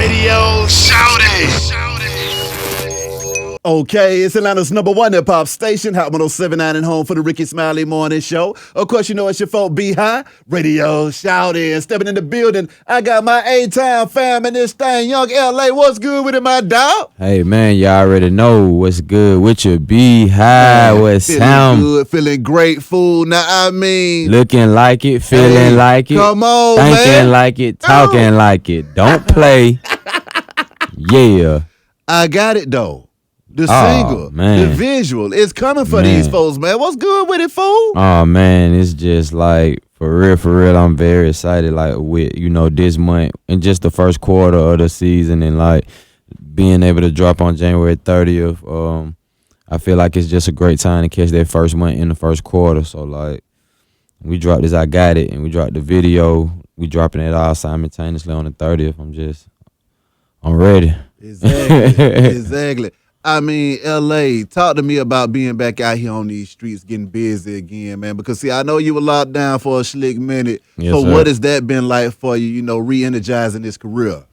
Radio Shouty. Okay, it's Atlanta's #1 hip-hop station, Hot 107.9 and home for the Ricky Smiley Morning Show. Of course, you know it's your folk, B-High, Radio Shouty. And stepping in the building, I got my A-Town fam in this thing. Young L.A., what's good with it, my dog? Hey, man, y'all already know what's good with your B-High, what's feeling good, feeling grateful. Now, I mean... looking like it, feeling like it. Come on, thinking man. like it, talking like it. Don't play. Yeah. I got it, though. The single, man. the visual, it's coming for these folks, man. What's good with it, fool? Oh, man, it's just like, for real, I'm very excited, like, with, this month and just the first quarter of the season and, like, being able to drop on January 30th. I feel like it's just a great time to catch that first month in the first quarter. So, like, we dropped this I Got It, and we dropped the video. We dropping it all simultaneously on the 30th. I'm ready. Exactly. I mean, L.A., talk to me about being back out here on these streets, getting busy again, man. Because, see, I know you were locked down for a slick minute. Yes, so sir. what has that been like for you, re-energizing this career?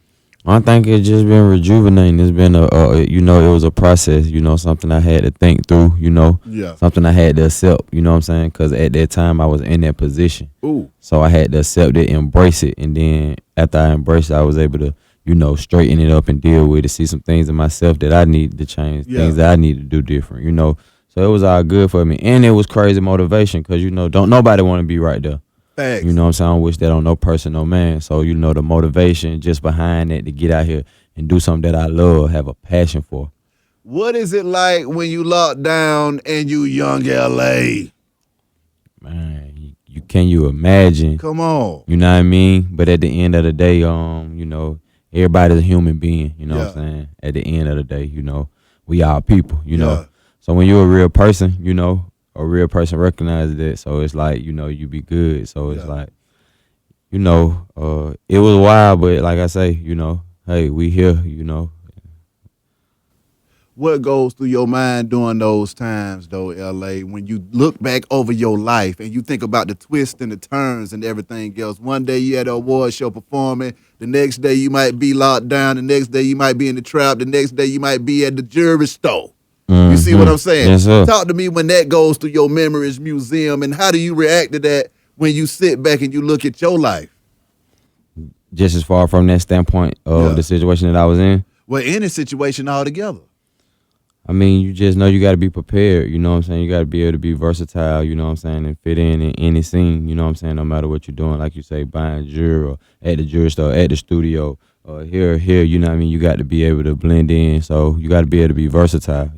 I think it's just been rejuvenating. It's been it was a process, something I had to think through, something I had to accept, you know what I'm saying? Because at that time I was in that position. Ooh. So I had to accept it, embrace it. And then after I embraced it, I was able to, straighten it up and deal with it, see some things in myself that I needed to change, things that I need to do different, So it was all good for me. And it was crazy motivation because, don't nobody want to be right there. Thanks. You know what I'm saying? I don't wish that on no person, no man. So, the motivation just behind it to get out here and do something that I love, have a passion for. What is it like when you locked down and you young L.A.? Man, can you imagine? Come on. You know what I mean? But at the end of the day, everybody's a human being, what I'm saying? At the end of the day, we all people, know. So when you're a real person, a real person recognizes that. So it's like, you be good. So it's like, it was wild, but like I say, hey, we here, What goes through your mind during those times, though, L.A., when you look back over your life and you think about the twists and the turns and everything else? One day you at an award show performing. The next day you might be locked down. The next day you might be in the trap. The next day you might be at the jewelry store. You see what I'm saying? Yes, sir. Talk to me when that goes through your memories museum, and how do you react to that when you sit back and you look at your life? Just as far from that standpoint of the situation that I was in? Well, any situation altogether. I mean, you just know you got to be prepared, you know what I'm saying? You got to be able to be versatile, you know what I'm saying, and fit in any scene, you know what I'm saying, no matter what you're doing. Like you say, buying jewelry or at the jewelry store, at the studio, here, you know what I mean? You got to be able to blend in. So you got to be able to be versatile,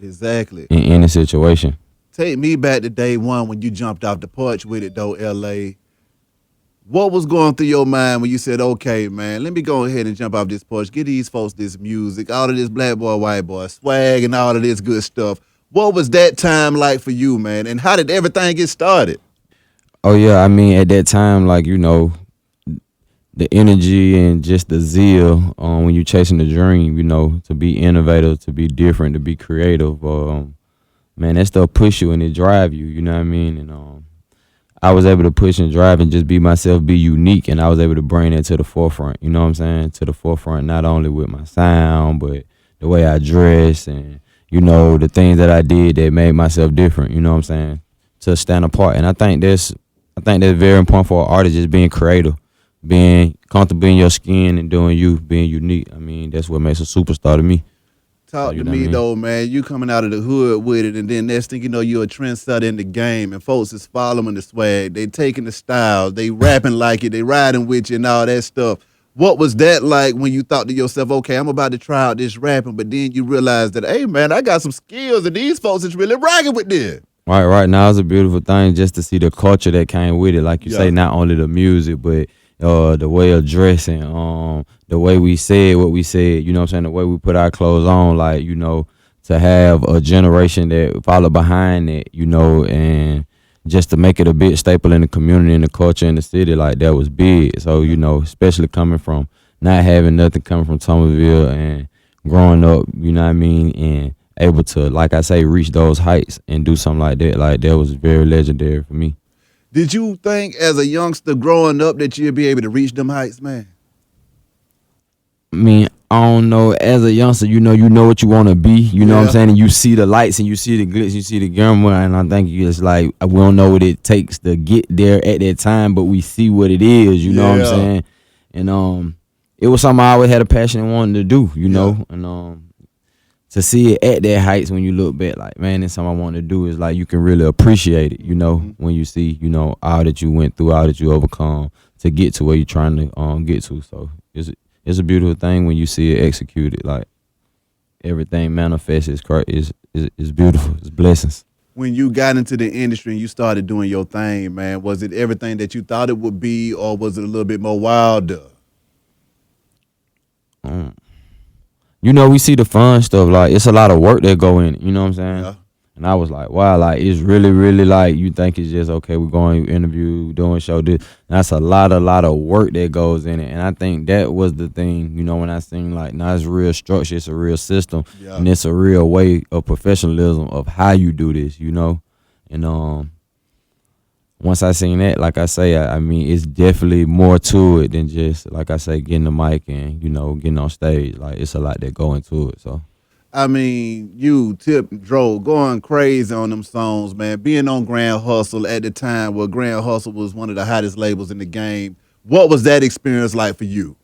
Exactly. in any situation. Take me back to day one when you jumped off the porch with it, though, L.A. What was going through your mind when you said, okay, man, let me go ahead and jump off this porch, get these folks this music, all of this black boy, white boy, swag, and all of this good stuff. What was that time like for you, man? And how did everything get started? Oh, yeah, I mean, at that time, like, the energy and just the zeal when you're chasing the dream, to be innovative, to be different, to be creative, man, that stuff push you and it drive you, you know what I mean? And I was able to push and drive and just be myself, be unique, and I was able to bring that to the forefront, you know what I'm saying? To the forefront, not only with my sound, but the way I dress and, the things that I did that made myself different, you know what I'm saying? To stand apart. And I think that's very important for an artist, just being creative, being comfortable in your skin and doing you, being unique. I mean, that's what makes a superstar to me. Talk to me, though, man. You coming out of the hood with it, and then next thing you know, you're a trendsetter in the game, and folks is following the swag. They taking the styles. They rapping like it. They riding with you and all that stuff. What was that like when you thought to yourself, okay, I'm about to try out this rapping, but then you realize that, hey, man, I got some skills, and these folks is really rocking with this. Right now it's a beautiful thing just to see the culture that came with it. Like you say, not only the music, but the way of dressing, the way we said what we said, you know what I'm saying, the way we put our clothes on, like, to have a generation that follow behind it, and just to make it a big staple in the community and the culture in the city, like that was big. So, especially coming from not having nothing, coming from Thomasville and growing up, you know what I mean, and able to, like I say, reach those heights and do something like that was very legendary for me. Did you think as a youngster growing up that you'd be able to reach them heights, man? mean, I don't know. As a youngster, you know what you want to be. You know what I'm saying? And you see the lights and you see the glitz, you see the gamma, and I think it's like we don't know what it takes to get there at that time, but we see what it is. You know what I'm saying? And it was something I always had a passion and wanted to do. You know, and to see it at that heights when you look back, like, man, it's something I want to do. Is like you can really appreciate it. You know, when you see, all that you went through, all that you overcome to get to where you're trying to get to. So it's a beautiful thing when you see it executed. Like everything manifests is beautiful. It's blessings. When you got into the industry and you started doing your thing, man, was it everything that you thought it would be, or was it a little bit more wilder? We see the fun stuff. Like it's a lot of work that go in it. You know what I'm saying? Yeah. And I was like, wow, like it's really, really like you think it's just okay. We're going to interview, doing show. This that's a lot of work that goes in it. And I think that was the thing. When I seen like, now it's real structure, it's a real system, and it's a real way of professionalism of how you do this. And once I seen that, like I say, I mean, it's definitely more to it than just like I say, getting the mic and getting on stage. Like it's a lot that go into it. So. I mean, you, Tip, Dro, going crazy on them songs, man. Being on Grand Hustle at the time where Grand Hustle was one of the hottest labels in the game. What was that experience like for you?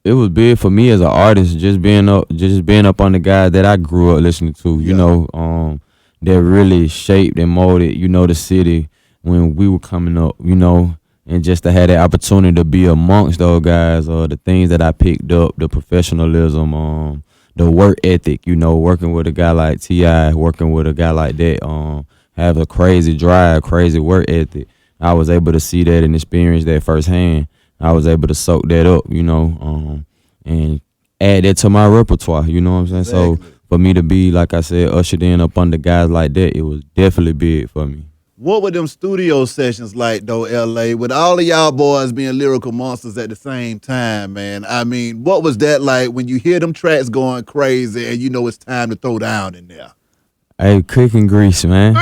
It was big for me as an artist, just being up on the guys that I grew up listening to, that really shaped and molded, the city when we were coming up, and just to have that opportunity to be amongst those guys, the things that I picked up, the professionalism, the work ethic, working with a guy like T.I., working with a guy like that, have a crazy drive, crazy work ethic. I was able to see that and experience that firsthand. I was able to soak that up, and add that to my repertoire, you know what I'm saying? Exactly. So for me to be, like I said, ushered in up under guys like that, it was definitely big for me. What were them studio sessions like, though, L.A., with all of y'all boys being lyrical monsters at the same time, man? I mean, what was that like when you hear them tracks going crazy and it's time to throw down in there? Hey, cooking grease, man.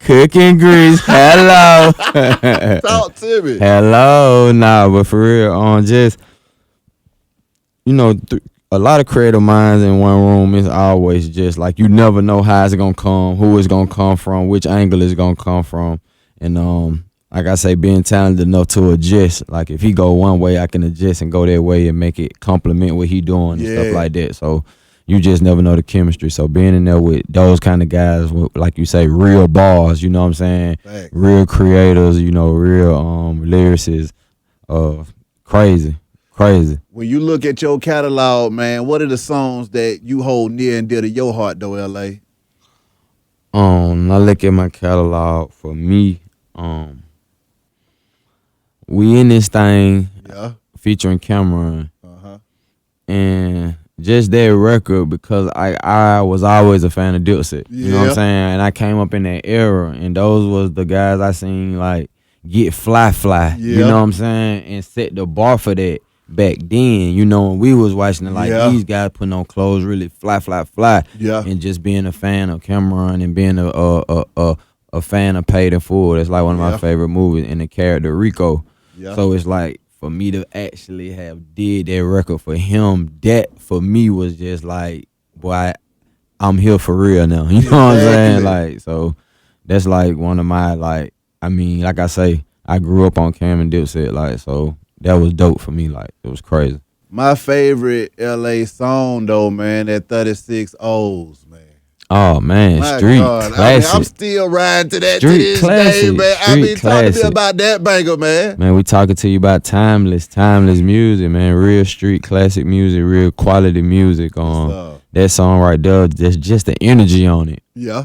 Cooking grease, hello. Talk to me. Hello, nah, but for real, just, a lot of creative minds in one room is always just like you never know how it's gonna come, who it's gonna come from, which angle it's gonna come from, and like I say, being talented enough to adjust. Like if he go one way, I can adjust and go that way and make it complement what he doing and stuff like that. So you just never know the chemistry. So being in there with those kind of guys, with, like you say, real bars, you know what I'm saying, real creators, real lyricists, crazy. When you look at your catalog, man, what are the songs that you hold near and dear to your heart, though, L.A.? I look at my catalog. For me, we in this thing, featuring Cameron, and just that record, because I was always a fan of Dipset, you know what I'm saying, and I came up in that era, and those was the guys I seen like get fly, you know what I'm saying, and set the bar for that. Back then, when we was watching it, like these guys putting on clothes really fly, and just being a fan of Cameron and being a fan of Paid in Full. That's like one of my favorite movies, and the character Rico. So it's like for me to actually have did that record for him, that for me was just like, boy, I'm here for real now. You know what I'm saying? Like, so that's like one of my, like, I mean, like I say, I grew up on Cam and Dipset, like, so that was dope for me. Like, it was crazy. My favorite LA song, though, man, that 36 O's, man. Oh, man, My street God. classic. I mean, I'm still riding to that Street to this classic. day, man. I Street mean, talk to me about that banger, man. Man, we talking to you about timeless music, man. Real street classic music, real quality music. That song right there, just the energy on it. Yeah.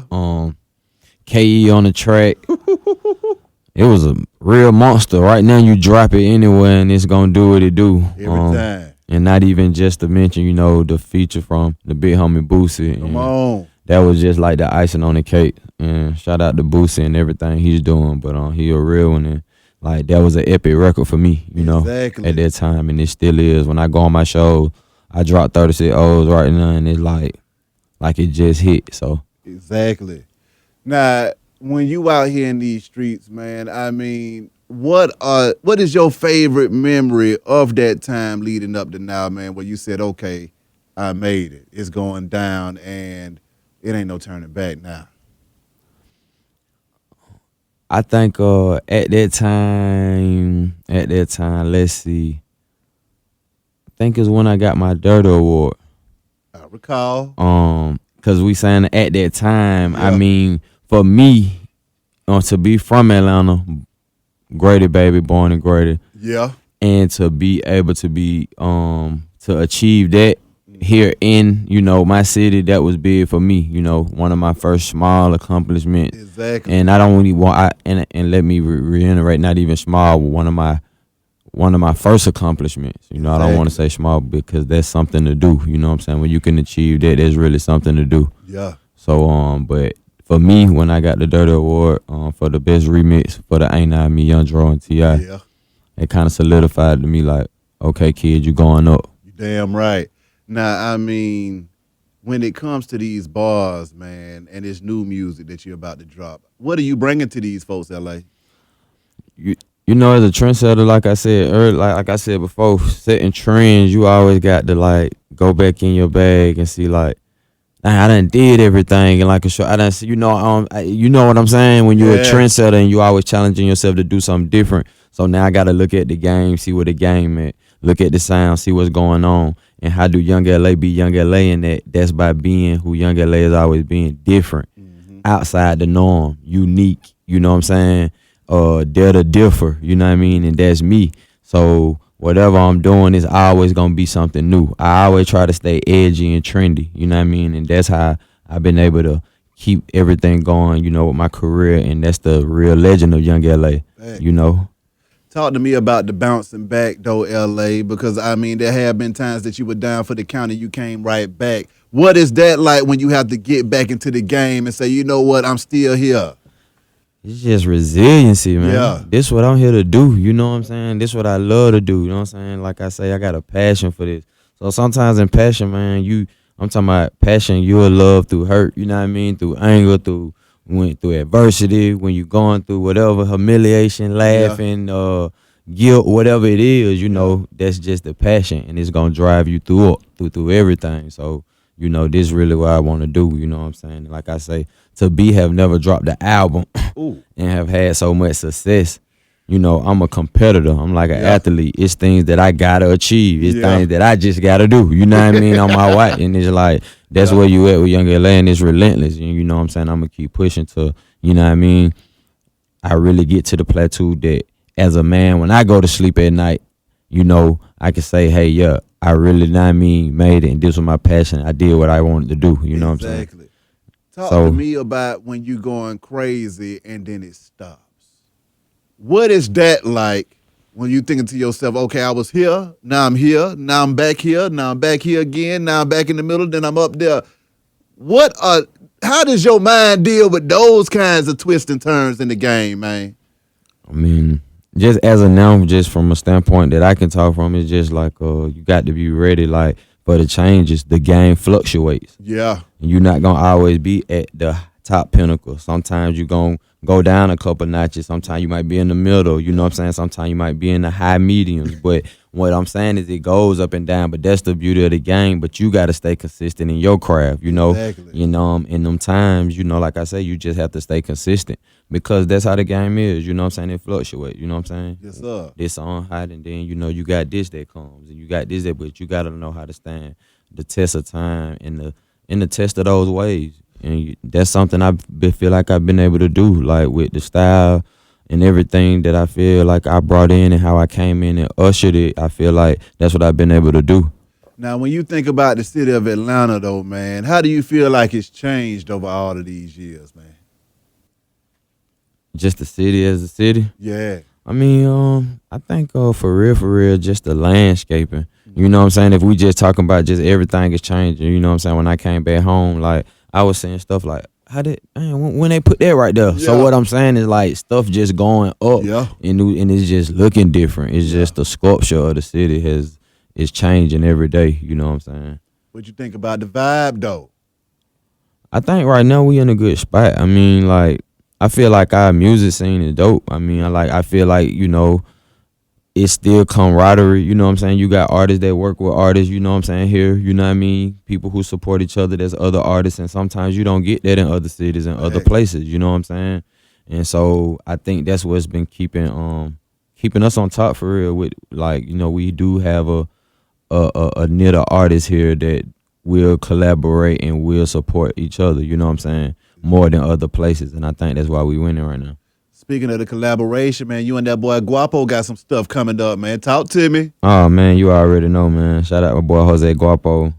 KE on the track. It was a real monster. Right now, you drop it anywhere, and it's gonna do what it do. Every time. And not even just to mention, the feature from the big homie Boosie. Come on. That was just like the icing on the cake. And shout out to Boosie and everything he's doing. But he a real one, and like that was an epic record for me. At that time, and it still is. When I go on my show, I drop 36 O's right now, and it's like it just hit. So exactly. Now, when you out here in these streets, man, I mean, what is your favorite memory of that time leading up to now, man, where you said, okay, I made it. It's going down and it ain't no turning back now. I think at that time, let's see. I think it's when I got my Dirty Award. I recall. Cause we saying at that time, I Yeah. mean, for me, to be from Atlanta, Grady baby, born in Grady, Yeah. and to be able to be to achieve that here in my city, that was big for me. One of my first small accomplishments, Exactly. and I don't really want and let me reiterate, not even small, one of my first accomplishments. I don't want to say small because that's something to do. You know what I'm saying? When you can achieve that, there's really something to do. Yeah. So but for me, when I got the Dirty Award for the best remix for the Ain't I Me, Young Dro and Ti, Yeah. it kind of solidified to me like, okay, kid, you going up. You damn right. Now, I mean, when it comes to these bars, man, and this new music that you're about to drop, what are you bringing to these folks, LA? As a trendsetter, like I said earlier, like I said before, setting trends, you always got to like go back in your bag and see like, "Nah, I done did everything and like a show. I done see, you know what I'm saying? When you're a Yeah. trendsetter and you always challenging yourself to do something different. So now I got to look at the game, see where the game at, look at the sound, see what's going on, and how do Young LA be Young LA in that? That's by being who Young LA is always being, different, outside the norm, unique. You know what I'm saying? Dare to differ. You know what I mean? And that's me. So whatever I'm doing is always gonna be something new. I always try to stay edgy and trendy. You know what I mean? And that's how I've been able to keep everything going. With my career, and that's the real legend of Young LA. Hey. Talk to me about the bouncing back though, LA, because I mean there have been times that you were down for the count and you came right back. What is that like when you have to get back into the game and say, you know what, I'm still here? It's just resiliency, man. Yeah. This what I'm here to do. You know what I'm saying? This what I love to do. You know what I'm saying? Like I say, I got a passion for this. So sometimes in passion, man, I'm talking about passion you will love through hurt. You know what I mean? Through anger, through adversity, when you going through whatever, humiliation, laughing, guilt, whatever it is, that's just the passion, and it's gonna drive you through everything. So, this really what I want to do. You know what I'm saying? Like I say, have never dropped the album Ooh. and have had so much success. I'm a competitor. I'm like an athlete. It's things that I gotta achieve. It's things that I just gotta do. You know what I mean? On my way, and it's like that's where you at with Young LA, and it's relentless. And you know what I'm saying? I'm gonna keep pushing to. You know what I mean? I really get to the plateau that as a man, when I go to sleep at night, I can say, hey, yeah, I really, know what I mean, made it, and this was my passion. I did what I wanted to do. You know what I'm saying? Exactly. Talk to me about when you going crazy and then it stops. What is that like when you thinking to yourself, okay, I was here, now I'm here, now I'm back here, now I'm back here again, now I'm back in the middle, then I'm up there. How does your mind deal with those kinds of twists and turns in the game, man? I mean, just as of now, just from a standpoint that I can talk from, it's just like you got to be ready, like, for the changes. The game fluctuates. Yeah. And you're not gonna always be at the top pinnacle. Sometimes you're gonna go down a couple notches. Sometimes you might be in the middle. You know what I'm saying? Sometimes you might be in the high mediums. But what I'm saying is it goes up and down. But that's the beauty of the game. But you got to stay consistent in your craft. Exactly. In them times, like I say, you just have to stay consistent because that's how the game is. You know what I'm saying? It fluctuates. You know what I'm saying? Yes, sir. This on hot, and then you got this that comes, and you got this that. But you got to know how to stand the test of time and the test of those ways. And that's something feel like I've been able to do, like with the style and everything that I feel like I brought in and how I came in and ushered it. I feel like that's what I've been able to do. Now, when you think about the city of Atlanta, though, man, how do you feel like it's changed over all of these years, man? Just the city as a city? Yeah. I mean, I think for real, just the landscaping. You know what I'm saying? If we just talking about just everything is changing, you know what I'm saying? When I came back home, like, I was saying stuff like, when they put that right there. Yeah. So what I'm saying is like stuff just going up, and it's just looking different. It's just the sculpture of the city is changing every day. You know what I'm saying? What you think about the vibe, though? I think right now we in a good spot. I mean, like I feel like our music scene is dope. I mean, I feel like, it's still camaraderie, you know what I'm saying? You got artists that work with artists, you know what I'm saying, here, you know what I mean? People who support each other, there's other artists, and sometimes you don't get that in other cities and other places, you know what I'm saying? And so I think that's what's been keeping us on top for real with, like, we do have a knit of artists here that will collaborate and will support each other, you know what I'm saying? More than other places, and I think that's why we winning right now. Speaking of the collaboration, man, you and that boy Guapo got some stuff coming up, man. Talk to me. Oh man, you already know, man. Shout out my boy Jose Guapo.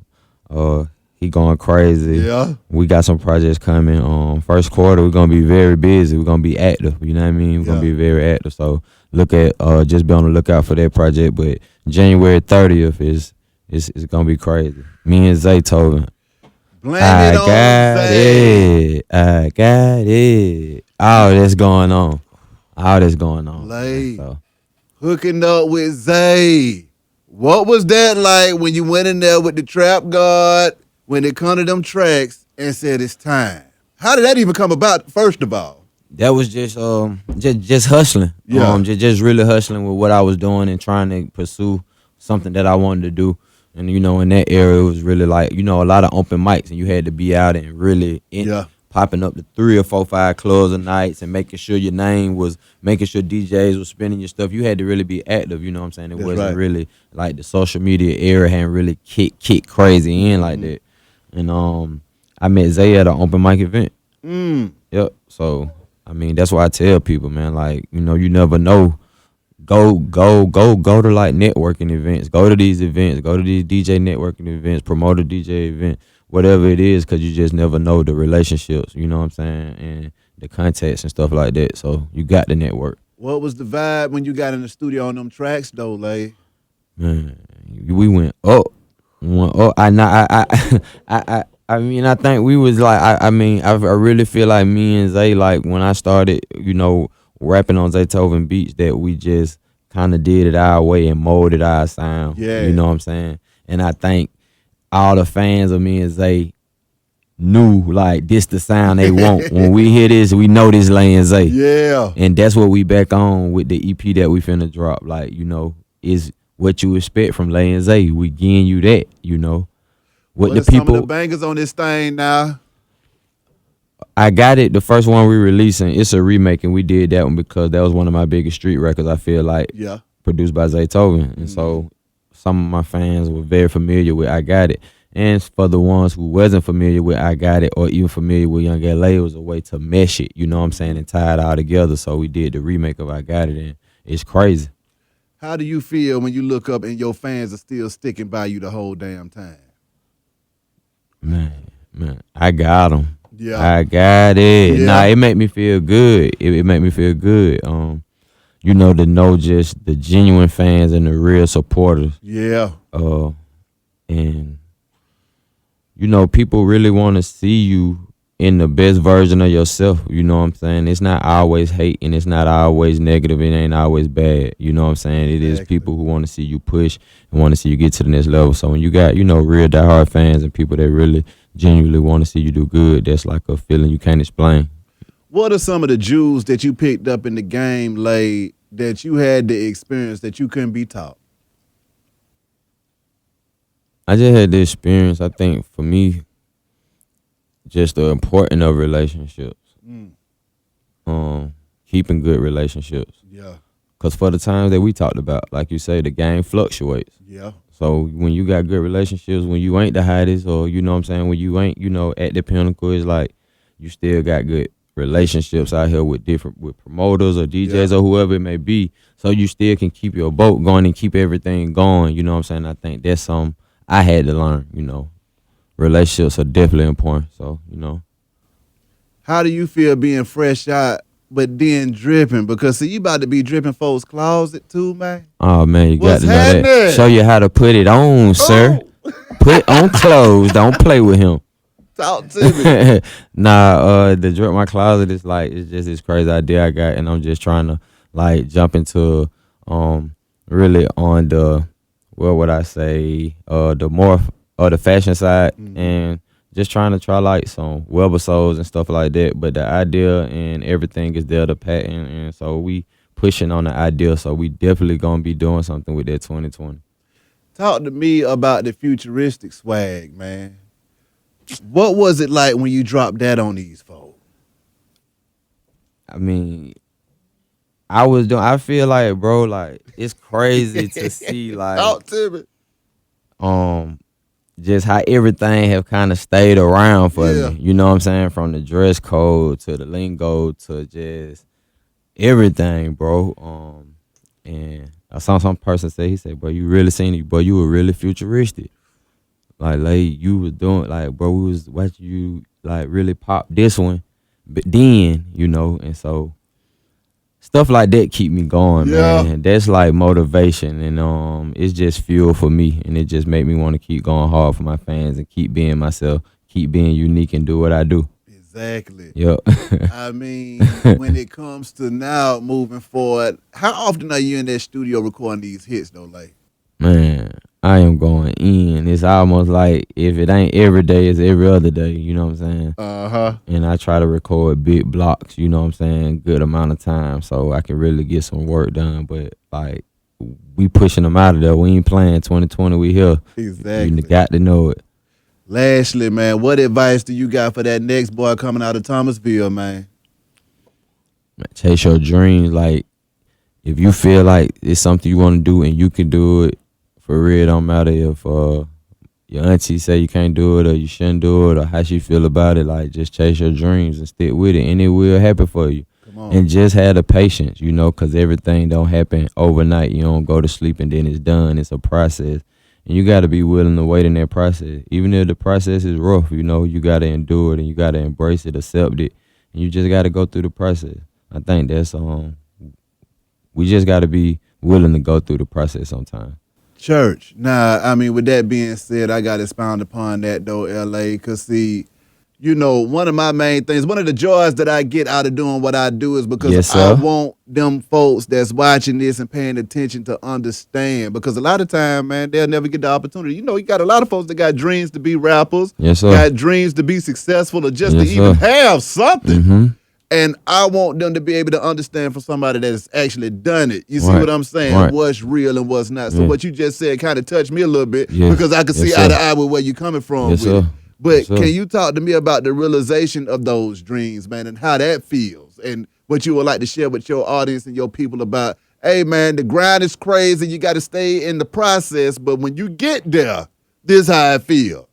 He going crazy. Yeah. We got some projects coming. First quarter we're gonna be very busy. We're gonna be active. You know what I mean? We're gonna be very active. So just be on the lookout for that project. But January 30th is gonna be crazy. Me and Zaytoven. I got it. All that's going on. Like, So, hooking up with Zay. What was that like when you went in there with the trap guard, when it come to them tracks and said it's time? How did that even come about, first of all? that was just hustling. Yeah. Just really hustling with what I was doing and trying to pursue something that I wanted to do. And in that era, it was really like a lot of open mics, and you had to be out and really popping up to 3 or 4, 5 clubs a night and making sure your name was, making sure DJs was spinning your stuff. You had to really be active. You know what I'm saying? It wasn't really like the social media era hadn't really kicked crazy in like that. And I met Zay at an open mic event. Yep. So I mean, that's why I tell people, man, like, you never know. Go to like networking events. Go to these events. Go to these DJ networking events. Promote a DJ event. Whatever it is, because you just never know the relationships, you know what I'm saying, and the contacts and stuff like that. So you got the network. What was the vibe when you got in the studio on them tracks, though, Lay? Man, we went up. I mean, I think we was like, I really feel like me and Zay, like when I started, rapping on Zaytoven beats, that we just kind of did it our way and molded our sound. Yeah. You know what I'm saying? And I think all the fans of me and Zay knew, like, this the sound they want. When we hear this, we know this Lay and Zay. Yeah. And that's what we back on with the EP that we finna drop. Like, is what you expect from Lay and Zay. We getting you that, What the people. Some of the bangers on this thing now? I got it. The first one we releasing, it's a remake, and we did that one because that was one of my biggest street records. I feel like, produced by Zaytoven, and so some of my fans were very familiar with I Got It. And for the ones who wasn't familiar with I Got It, or even familiar with Young LA, it was a way to mesh it, you know what I'm saying, and tie it all together. So we did the remake of I Got It, and it's crazy. How do you feel when you look up and your fans are still sticking by you the whole damn time? Man, I got them. Yeah. I got it. Yeah. Nah, it made me feel good. It made me feel good. To know just the genuine fans and the real supporters. Yeah. And people really want to see you in the best version of yourself. You know what I'm saying? It's not always hate, and it's not always negative. It ain't always bad. You know what I'm saying? It is people who want to see you push and want to see you get to the next level. So when you got, real diehard fans and people that really genuinely want to see you do good, that's like a feeling you can't explain. What are some of the jewels that you picked up in the game, Lay, that you had the experience that you couldn't be taught? I just had the experience. I think for me, just the importance of relationships. Keeping good relationships. Yeah. Because for the times that we talked about, like you say, the game fluctuates. Yeah. So when you got good relationships, when you ain't the hottest, or you know what I'm saying, when you ain't, at the pinnacle, it's like you still got good relationships out here with promoters or DJs or whoever it may be. So you still can keep your boat going and keep everything going. You know what I'm saying? I think that's something I had to learn, Relationships are definitely important. So, How do you feel being fresh out but then dripping? Because see, you about to be dripping folks' closet too, man. Oh man, you What's got to know happening? that. Show you how to put it on, sir. Put on clothes. Don't play with him. Talk to me. Nah, the drip my closet is like, it's just this crazy idea I got, and I'm just trying to like jump into really on the, what would I say, the more the fashion side, and just trying to try like some webisodes and stuff like that. But the idea and everything is there, the patent, and so we pushing on the idea. So we definitely gonna be doing something with that 2020. Talk to me about the futuristic swag, man. What was it like when you dropped that on these folks? I mean, I feel like, bro, like it's crazy to see like Talk to me. just how everything have kind of stayed around for Yeah. me. You know what I'm saying? From the dress code to the lingo to just everything, bro. And I saw some person say, he said, bro, you really seen it, bro, you were really futuristic. Like you was doing, like, bro, we was watching you like really pop this one, but then, you know, and so stuff like that keep me going, Yeah. man. That's like motivation, and it's just fuel for me, and it just make me want to keep going hard for my fans and keep being myself, keep being unique, and do what I do. Exactly. Yep. I mean, when it comes to now moving forward, how often are you in that studio recording these hits though? Like, Man, I am going in. It's almost like if it ain't every day, it's every other day. You know what I'm saying? And I try to record big blocks. You know what I'm saying? Good amount of time, so I can really get some work done. But like, we pushing them out of there. We ain't playing 2020. We here. Exactly. You got to know it. Lastly, man, what advice do you got for that next boy coming out of Thomasville, man? Chase your dreams. Like, if you feel like it's something you want to do and you can do it, for real, don't matter if your auntie say you can't do it or you shouldn't do it or how she feel about it. Like, just chase your dreams and stick with it, and it will happen for you. Come on. And just have the patience, you know, because everything don't happen overnight. You don't go to sleep and then it's done. It's a process. And you got to be willing to wait in that process. Even if the process is rough, you know, you got to endure it and you got to embrace it, accept it. And you just got to go through the process. I think that's, we just got to be willing to go through the process sometimes. Church. Now, I mean, with that being said, I got to expound upon that, though, L.A., because, see, you know, one of my main things, one of the joys that I get out of doing what I do is because Yes, I sir. want them folks that's watching this and paying attention to understand. Because a lot of time, man, they'll never get the opportunity. You know, you got a lot of folks that got dreams to be rappers, Yes, sir. got dreams to be successful or just Yes, to even sir. have something. Mm-hmm. And I want them to be able to understand from somebody that has actually done it. You see Right. what I'm saying? Right. What's real and what's not. So Yeah. what you just said kind of touched me a little bit Yes. because I can Yes, see sir. eye to eye with where you're coming from Yes, with it. sir. But Yes, sir. can you talk to me about the realization of those dreams, man, and how that feels and what you would like to share with your audience and your people about, hey, man, the grind is crazy. You got to stay in the process. But when you get there, this how I feel.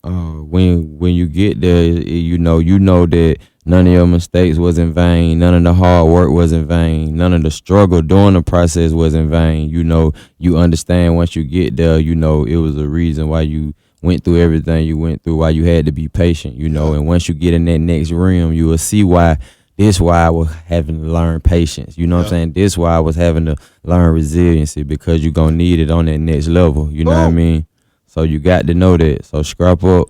When you get there, you know that none of your mistakes was in vain. None of the hard work was in vain. None of the struggle during the process was in vain. You know, you understand once you get there, you know, it was a reason why you went through everything you went through, why you had to be patient, you know. And once you get in that next realm, you will see why I was having to learn patience. You know what I'm saying? This why I was having to learn resiliency, because you're going to need it on that next level. You know what I mean? So you got to know that. So scrap up,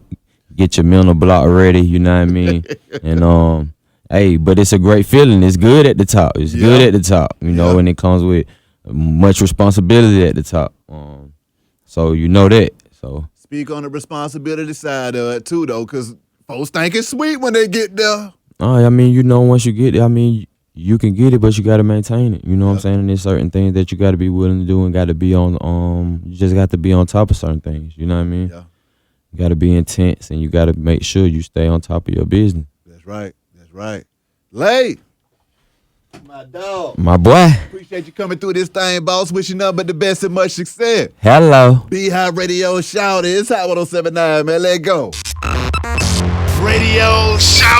get your mental block ready, you know what I mean? And hey, but it's a great feeling. It's good at the top. It's good at the top, you know, and it comes with much responsibility at the top. So you know that. So Speak on the responsibility side of it too, though, because folks think it's sweet when they get there. I mean, you know, once you get it, I mean, you can get it, but you got to maintain it. You know what I'm saying? And there's certain things that you got to be willing to do and got to be on, you just got to be on top of certain things. You know what I mean? Yeah, You got to be intense, and you got to make sure you stay on top of your business. that's right. That's right. Lay, my dog. My boy. Appreciate you coming through this thing, boss. Wishing nothing but the best and much success. Hello. Beehive Radio Shout. It's Hot 107.9, man. Let go. Radio shout.